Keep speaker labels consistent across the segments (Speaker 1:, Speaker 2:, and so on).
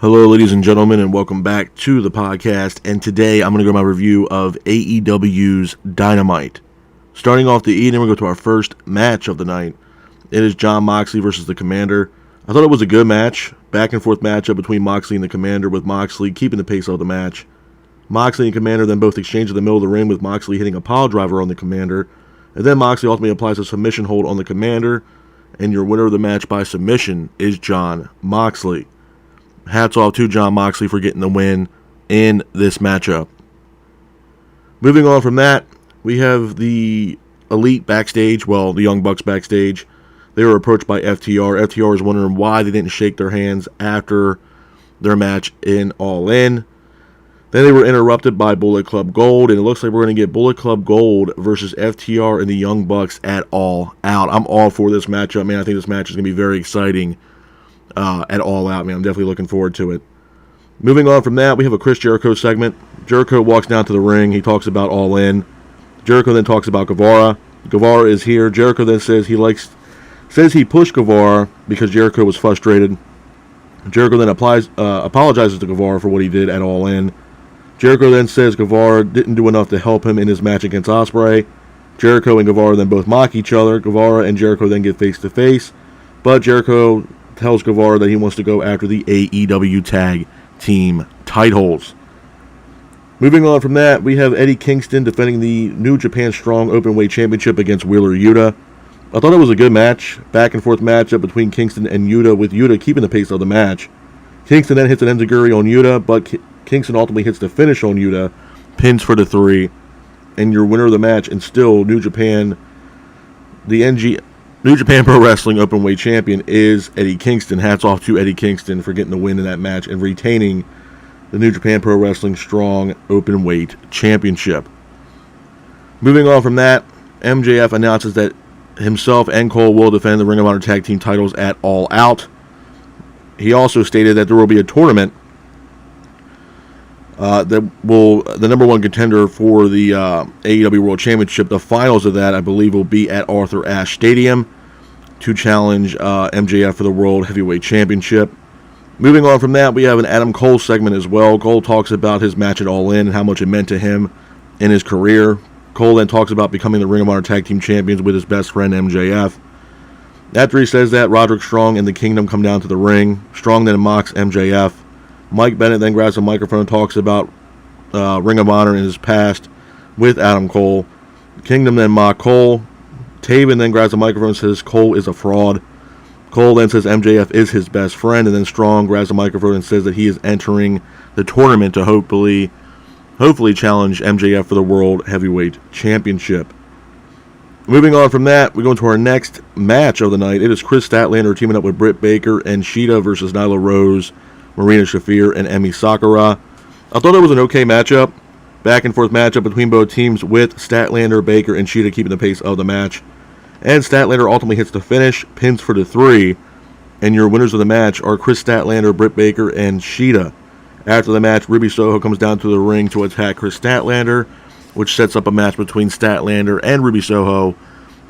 Speaker 1: Hello, ladies and gentlemen, and welcome back to the podcast. And today I'm going to go my review of AEW's Dynamite. Starting off the evening, we're going to go to our first match of the night. It is Jon Moxley versus the Commander. I thought it was a good match. Back and forth matchup between Moxley and the Commander, with Moxley keeping the pace of the match. Moxley and Commander then both exchange in the middle of the ring, with Moxley hitting a pile driver on the Commander. And then Moxley ultimately applies a submission hold on the Commander. And your winner of the match by submission is Jon Moxley. Hats off to Jon Moxley for getting the win in this matchup. Moving on from that, we have the Elite backstage, the Young Bucks backstage. They were approached by FTR. FTR is wondering why they didn't shake their hands after their match in All In. Then they were interrupted by Bullet Club Gold, and it looks like we're going to get Bullet Club Gold versus FTR and the Young Bucks at All Out. I'm all for this matchup, man. I think this match is going to be very exciting. At All Out, man. I'm definitely looking forward to it. Moving on from that, we have a Chris Jericho segment. Jericho walks down to the ring. He talks about All In. Jericho then talks about Guevara. Guevara is here. Jericho then says he pushed Guevara because Jericho was frustrated. Jericho then apologizes to Guevara for what he did at All In. Jericho then says Guevara didn't do enough to help him in his match against Ospreay. Jericho and Guevara then both mock each other. Guevara and Jericho then get face to face, but Jericho tells Guevara that he wants to go after the AEW Tag Team titles. Moving on from that, we have Eddie Kingston defending the New Japan Strong Openweight Championship against Wheeler Yuta. I thought it was a good match. Back and forth matchup between Kingston and Yuta, with Yuta keeping the pace of the match. Kingston then hits an enziguri on Yuta, but Kingston ultimately hits the finish on Yuta, pins for the 3, and your winner of the match, and still New Japan Pro Wrestling Openweight Champion, is Eddie Kingston. Hats off to Eddie Kingston for getting the win in that match and retaining the New Japan Pro Wrestling Strong Openweight Championship. Moving on from that, MJF announces that himself and Cole will defend the Ring of Honor Tag Team titles at All Out. He also stated that there will be a tournament the number one contender for the AEW World Championship. The finals of that, I believe, will be at Arthur Ashe Stadium to challenge MJF for the World Heavyweight Championship. Moving on from that, we have an Adam Cole segment as well. Cole talks about his match at All In and how much it meant to him in his career. Cole then talks about becoming the Ring of Honor Tag Team Champions with his best friend MJF. After he says that, Roderick Strong and the Kingdom come down to the ring. Strong then mocks MJF. Mike Bennett then grabs a microphone and talks about Ring of Honor in his past with Adam Cole. Kingdom then mock Cole. Taven then grabs a microphone and says Cole is a fraud. Cole then says MJF is his best friend, and then Strong grabs a microphone and says that he is entering the tournament to hopefully challenge MJF for the World Heavyweight Championship. Moving on from that, we go into our next match of the night. It is Chris Statlander teaming up with Britt Baker and Shida versus Nyla Rose, Marina Shafir, and Emi Sakura. I thought it was an okay matchup. Back and forth matchup between both teams, with Statlander, Baker, and Shida keeping the pace of the match. And Statlander ultimately hits the finish, pins for the 3. And your winners of the match are Chris Statlander, Britt Baker, and Shida. After the match, Ruby Soho comes down to the ring to attack Chris Statlander, which sets up a match between Statlander and Ruby Soho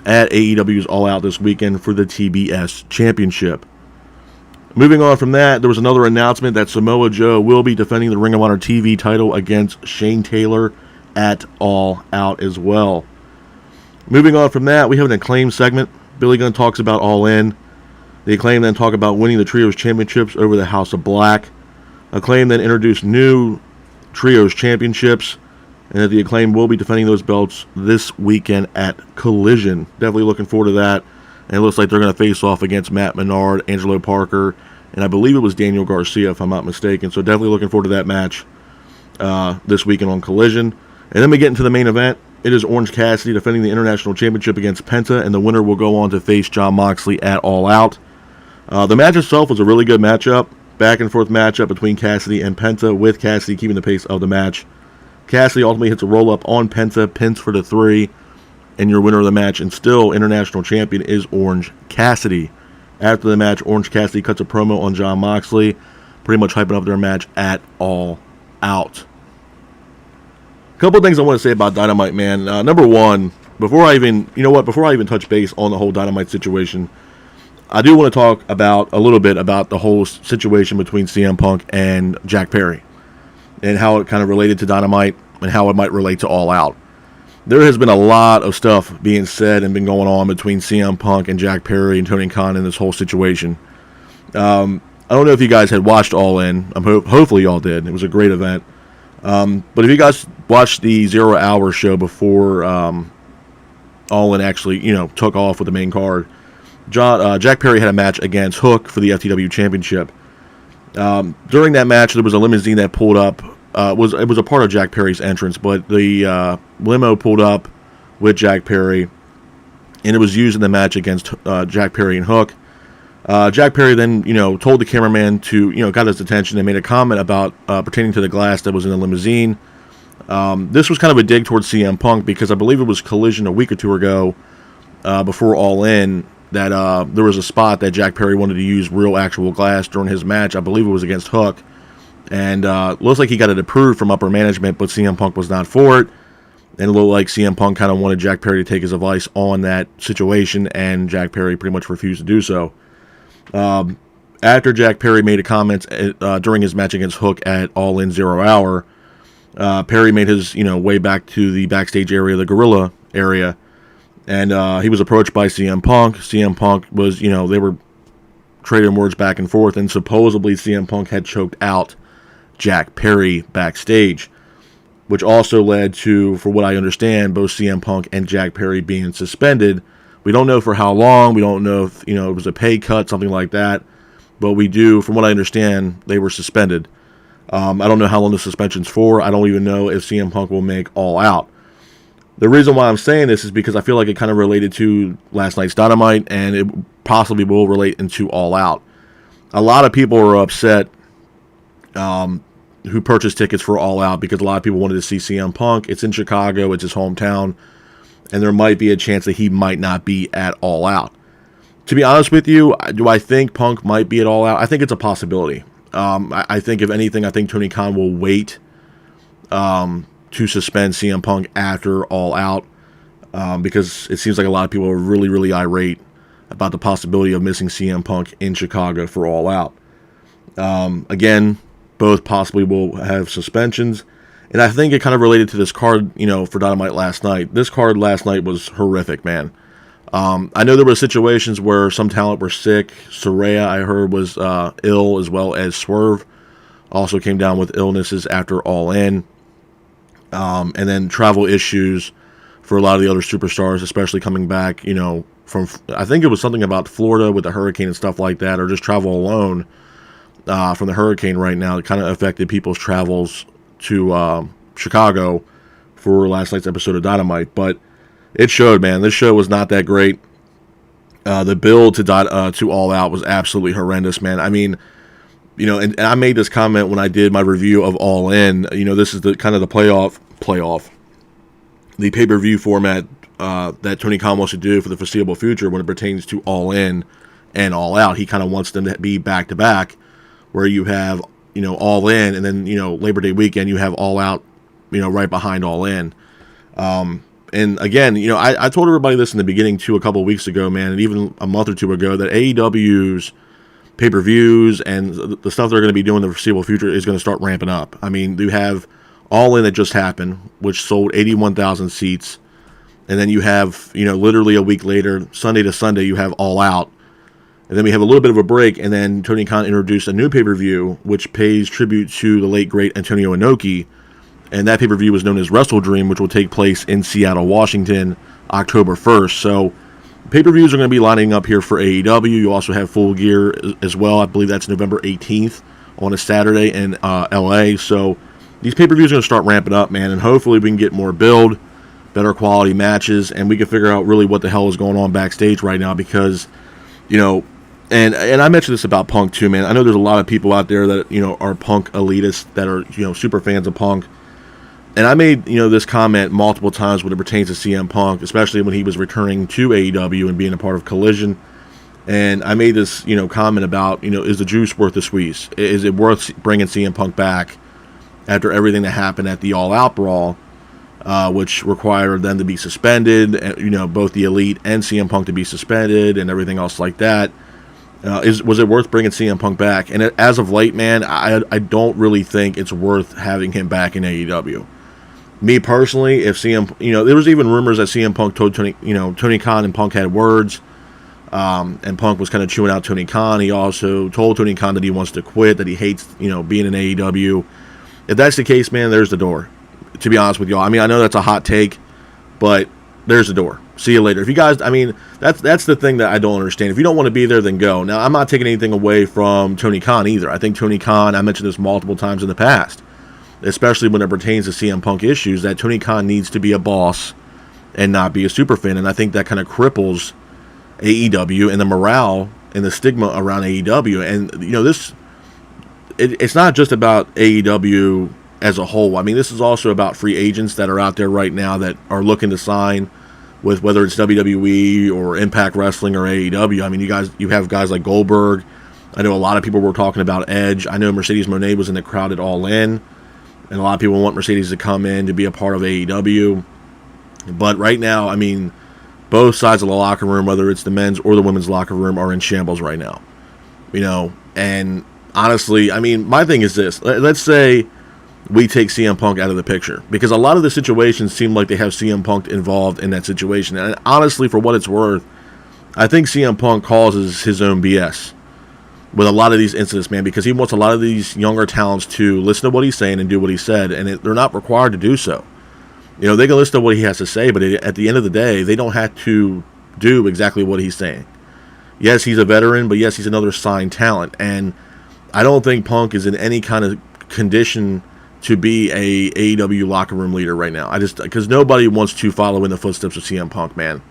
Speaker 1: at AEW's All Out this weekend for the TBS Championship. Moving on from that, there was another announcement that Samoa Joe will be defending the Ring of Honor TV title against Shane Taylor at All Out as well. Moving on from that, we have an Acclaim segment. Billy Gunn talks about All In. The Acclaim then talk about winning the Trios Championships over the House of Black. Acclaim then introduced new Trios Championships, and that the Acclaim will be defending those belts this weekend at Collision. Definitely looking forward to that. And it looks like they're going to face off against Matt Menard, Angelo Parker, and I believe it was Daniel Garcia, if I'm not mistaken. So definitely looking forward to that match this weekend on Collision. And then we get into the main event. It is Orange Cassidy defending the International Championship against Penta, and the winner will go on to face Jon Moxley at All Out. The match itself was a really good matchup. Back and forth matchup between Cassidy and Penta, with Cassidy keeping the pace of the match. Cassidy ultimately hits a roll-up on Penta, pins for the 3. And your winner of the match, and still international champion, is Orange Cassidy. After the match, Orange Cassidy cuts a promo on Jon Moxley, pretty much hyping up their match at All Out. A couple of things I want to say about Dynamite, man. Number one, before I even touch base on the whole Dynamite situation, I do want to talk about a little bit about the whole situation between CM Punk and Jack Perry and how it kind of related to Dynamite and how it might relate to All Out. There has been a lot of stuff being said and been going on between CM Punk and Jack Perry and Tony Khan in this whole situation. I don't know if you guys had watched All In. Hopefully y'all did. It was a great event. But if you guys watched the 0 Hour show before All In actually, took off with the main card, Jack Perry had a match against Hook for the FTW Championship. During that match, there was a limousine that pulled up. It was a part of Jack Perry's entrance, but the limo pulled up with Jack Perry, and it was used in the match against Jack Perry and Hook. Jack Perry then, told the cameraman to, got his attention and made a comment about pertaining to the glass that was in the limousine. This was kind of a dig towards CM Punk because I believe it was Collision a week or two ago, before All In, that there was a spot that Jack Perry wanted to use real actual glass during his match. I believe it was against Hook. And looks like he got it approved from upper management, but CM Punk was not for it. And it looked like CM Punk kind of wanted Jack Perry to take his advice on that situation, and Jack Perry pretty much refused to do so. After Jack Perry made a comment during his match against Hook at All In 0 Hour, Perry made his way back to the backstage area, the Gorilla area, and he was approached by CM Punk. CM Punk was, they were trading words back and forth, and supposedly CM Punk had choked out Jack Perry backstage, which also led to, for what I understand, both CM Punk and Jack Perry being suspended. We don't know for how long. We don't know if, it was a pay cut, something like that. But we do, from what I understand, they were suspended. I don't know how long the suspension's for. I don't even know if CM Punk will make All Out. The reason why I'm saying this is because I feel like it kind of related to last night's Dynamite, and it possibly will relate into All Out. A lot of people are upset who purchased tickets for All Out because a lot of people wanted to see CM Punk. It's in Chicago. It's his hometown. And there might be a chance that he might not be at All Out. To be honest with you, do I think Punk might be at All Out? I think it's a possibility. I think, if anything, I think Tony Khan will wait to suspend CM Punk after All Out because it seems like a lot of people are really, really irate about the possibility of missing CM Punk in Chicago for All Out. Again, both possibly will have suspensions. And I think it kind of related to this card, for Dynamite last night. This card last night was horrific, man. I know there were situations where some talent were sick. Saraya, I heard, was ill, as well as Swerve also came down with illnesses after All In. And then travel issues for a lot of the other superstars, especially coming back, from, I think it was something about Florida with the hurricane and stuff like that, or just travel alone from the hurricane right now. It kind of affected people's travels to Chicago for last night's episode of Dynamite, but it showed, man. This show was not that great. The build to All Out was absolutely horrendous, man. I mean, and I made this comment when I did my review of All In. This is the kind of the playoff, the pay-per-view format that Tony Khan wants to do for the foreseeable future when it pertains to All In and All Out. He kind of wants them to be back to back, where you have All In, and then Labor Day weekend you have All Out, right behind All In. And again, I told everybody this in the beginning too, a couple of weeks ago, man, and even a month or two ago, that AEW's pay-per-views and the stuff they're going to be doing in the foreseeable future is going to start ramping up. I mean, you have All In that just happened, which sold 81,000 seats, and then you have, literally a week later, Sunday to Sunday, you have All Out. And then we have a little bit of a break, and then Tony Khan introduced a new pay-per-view, which pays tribute to the late, great Antonio Inoki. And that pay-per-view was known as Wrestle Dream, which will take place in Seattle, Washington, October 1st. So pay-per-views are going to be lining up here for AEW. You also have Full Gear as well. I believe that's November 18th on a Saturday in LA. So these pay-per-views are going to start ramping up, man. And hopefully we can get more build, better quality matches, and we can figure out really what the hell is going on backstage right now because, And I mentioned this about Punk too, man. I know there's a lot of people out there that, are Punk elitists that are, super fans of Punk. And I made, this comment multiple times when it pertains to CM Punk, especially when he was returning to AEW and being a part of Collision. And I made this, comment about, is the juice worth the squeeze? Is it worth bringing CM Punk back after everything that happened at the All Out Brawl, which required them to be suspended, both the Elite and CM Punk to be suspended and everything else like that? Was it worth bringing CM Punk back? And as of late, man, I don't really think it's worth having him back in AEW. Me personally, if CM, there was even rumors that CM Punk told Tony Khan and Punk had words, and Punk was kind of chewing out Tony Khan. He also told Tony Khan that he wants to quit, that he hates, being in AEW. If that's the case, man, there's the door. To be honest with y'all, I mean, I know that's a hot take, but there's the door. See you later. If you guys, I mean, that's the thing that I don't understand. If you don't want to be there, then go. Now, I'm not taking anything away from Tony Khan either. I think Tony Khan, I mentioned this multiple times in the past, especially when it pertains to CM Punk issues, that Tony Khan needs to be a boss and not be a superfan. And I think that kind of cripples AEW and the morale and the stigma around AEW. And, it's not just about AEW as a whole. I mean, this is also about free agents that are out there right now that are looking to sign with whether it's WWE or Impact Wrestling or AEW. I mean, you have guys like Goldberg. I know a lot of people were talking about Edge. I know Mercedes Moné was in the crowd at All In, and a lot of people want Mercedes to come in to be a part of AEW. But right now, I mean, both sides of the locker room, whether it's the men's or the women's locker room, are in shambles right now. And honestly, I mean, my thing is this. Let's say we take CM Punk out of the picture, because a lot of the situations seem like they have CM Punk involved in that situation. And honestly, for what it's worth, I think CM Punk causes his own BS with a lot of these incidents, man, because he wants a lot of these younger talents to listen to what he's saying and do what he said, and they're not required to do so. They can listen to what he has to say, but at the end of the day, they don't have to do exactly what he's saying. Yes, he's a veteran, but yes, he's another signed talent, and I don't think Punk is in any kind of condition to be a AEW locker room leader right now. Because nobody wants to follow in the footsteps of CM Punk, man.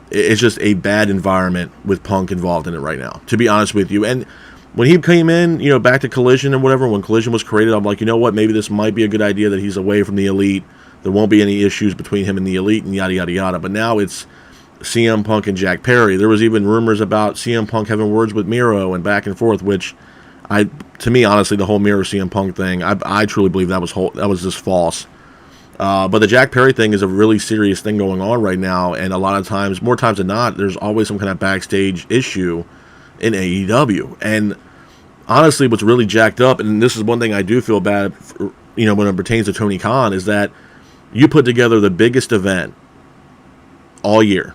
Speaker 1: It's just a bad environment with Punk involved in it right now, to be honest with you. And when he came in, back to Collision and whatever, when Collision was created, I'm like, you know what, maybe this might be a good idea that he's away from the Elite. There won't be any issues between him and the Elite and yada, yada, yada. But now it's CM Punk and Jack Perry. There was even rumors about CM Punk having words with Miro and back and forth, which to me, honestly, the whole Miro CM Punk thing, I truly believe that was just false. But the Jack Perry thing is a really serious thing going on right now, and a lot of times, more times than not, there's always some kind of backstage issue in AEW. And honestly, what's really jacked up, and this is one thing I do feel bad, when it pertains to Tony Khan, is that you put together the biggest event all year,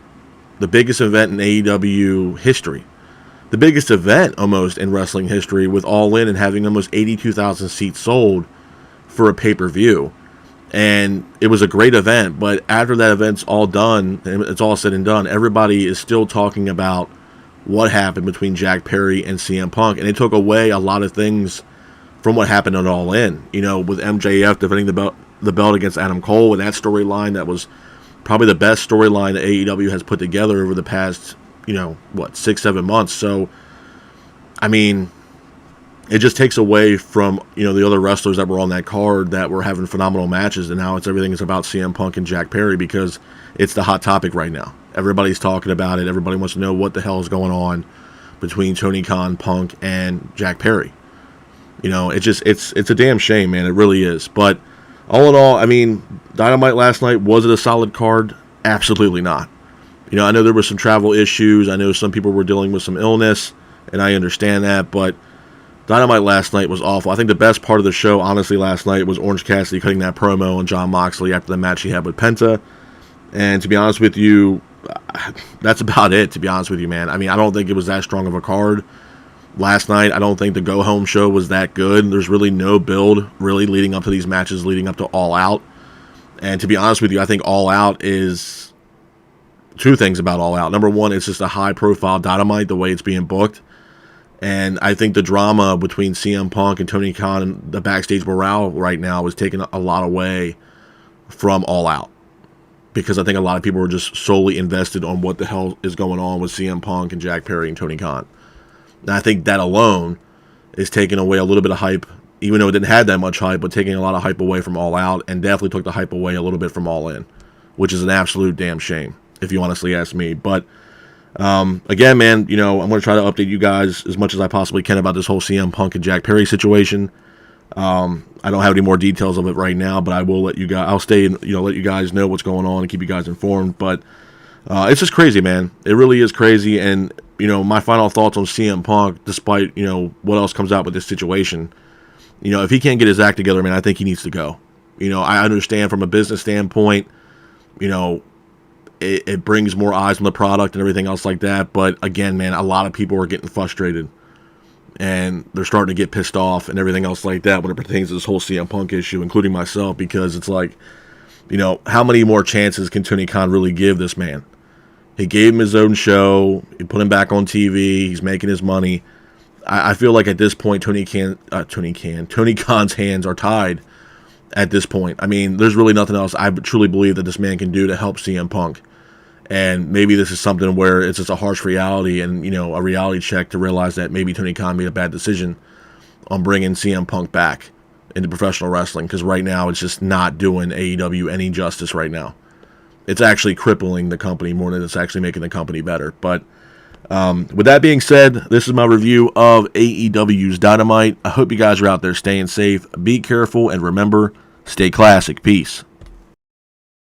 Speaker 1: the biggest event in AEW history, the biggest event almost in wrestling history, with All In and having almost 82,000 seats sold for a pay-per-view. And it was a great event, but after that event's all done, and it's all said and done, everybody is still talking about what happened between Jack Perry and CM Punk. And it took away a lot of things from what happened on All In. With MJF defending the belt against Adam Cole, and that storyline that was probably the best storyline that AEW has put together over the past 6-7 months. So, I mean, it just takes away from, the other wrestlers that were on that card that were having phenomenal matches, and now everything is about CM Punk and Jack Perry because it's the hot topic right now. Everybody's talking about it. Everybody wants to know what the hell is going on between Tony Khan, Punk, and Jack Perry. It's a damn shame, man. It really is. But all in all, I mean, Dynamite last night, was it a solid card? Absolutely not. I know there were some travel issues. I know some people were dealing with some illness, and I understand that, but Dynamite last night was awful. I think the best part of the show, honestly, last night was Orange Cassidy cutting that promo on Jon Moxley after the match he had with Penta. And to be honest with you, that's about it, to be honest with you, man. I mean, I don't think it was that strong of a card last night. I don't think the go-home show was that good. There's really no build really leading up to these matches, leading up to All Out. And to be honest with you, I think All Out is two things about All Out. Number one, it's just a high-profile Dynamite, the way it's being booked. And I think the drama between CM Punk and Tony Khan and the backstage morale right now is taking a lot away from All Out. Because I think a lot of people are just solely invested on what the hell is going on with CM Punk and Jack Perry and Tony Khan. And I think that alone is taking away a little bit of hype, even though it didn't have that much hype, but taking a lot of hype away from All Out, and definitely took the hype away a little bit from All In, which is an absolute damn shame, if you honestly ask me. But again, man, I'm going to try to update you guys as much as I possibly can about this whole CM Punk and Jack Perry situation. I don't have any more details of it right now, but I will let you guys. I'll stay and let you guys know what's going on and keep you guys informed. But It's just crazy, man. It really is crazy. And, my final thoughts on CM Punk, despite, what else comes out with this situation, if he can't get his act together, man, I think he needs to go. I understand from a business standpoint, it brings more eyes on the product and everything else like that. But again, man, a lot of people are getting frustrated and they're starting to get pissed off and everything else like that when it pertains to this whole CM Punk issue, including myself, because it's like, how many more chances can Tony Khan really give this man? He gave him his own show. He put him back on TV. He's making his money. I feel like at this point, Tony Khan's hands are tied at this point. I mean, there's really nothing else I truly believe that this man can do to help CM Punk. And maybe this is something where it's just a harsh reality and, a reality check to realize that maybe Tony Khan made a bad decision on bringing CM Punk back into professional wrestling, because right now it's just not doing AEW any justice right now. It's actually crippling the company more than it's actually making the company better. But with that being said, this is my review of AEW's Dynamite. I hope you guys are out there staying safe. Be careful, and remember, stay classic. Peace.